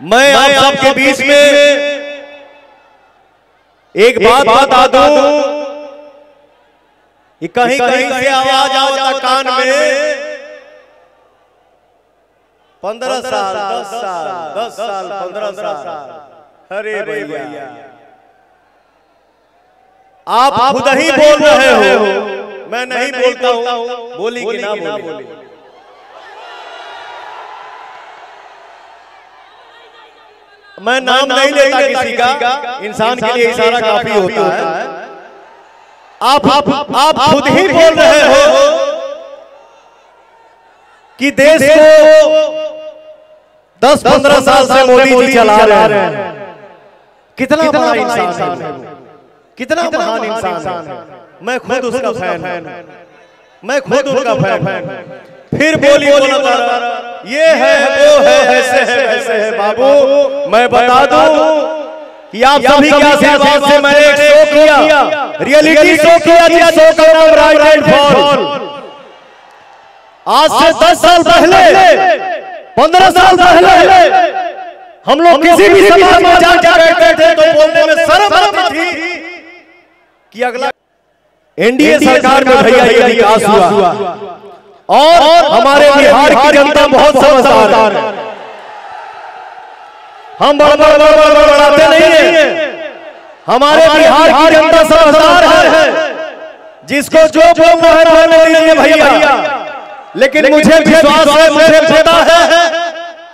मैं आप सबके बीच में एक बात बता दूं कि कहीं कहीं से आवाज आवता कान में 15 साल 10 साल 10 साल 15 साल। अरे भैया आप खुद ही बोल रहे हो, मैं नहीं बोलता हूं। बोली कि ना बोली? मैं नाम नहीं लेता किसी का, इंसान के लिए इशारा काफी होता है। आप खुद ही बोल रहे हो कि देश को 10-15 साल से मोदी जी चला रहे हैं। कितना बड़ा इंसान है, कितना महान इंसान है। मैं खुद उसका फैन हूं, मैं खुद उसका फैन हूं। फिर बोली ये है वो है ऐसे है वैसे है। बाबू मैं बता दूं कि आप सभी के आशीर्वाद से मैंने एक शो किया, रियलिटी शो किया, जिस शो का नाम राइट एंड फॉल। आज से 10 साल पहले 15 साल पहले हम लोग किसी भी समाज में जाकर बैठते थे तो बोलने में शर्म आती थी कि अगला एनडीए सरकार में भैया ये विकास हुआ और हमारे बिहार की जनता बहुत समझदार है। हम बड़ाते नहीं है, हमारे बिहार की जनता समझदार है। जिसको जो बोलना है बोलने दीजिए भैया। लेकिन मुझे विश्वास है, मुझे पता है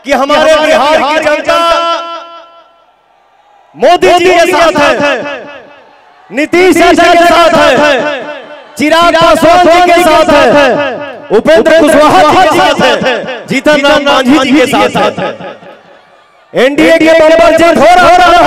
कि हमारे बिहार की जनता मोदी जी के साथ है, नीतीश जी के साथ है, चिराग पासवान जी के साथ है, उपेंद्र कुशवाहा जी के साथ है, जीतन राम मांझी जी के साथ है। एनडीए के बंपर जेट हो रहा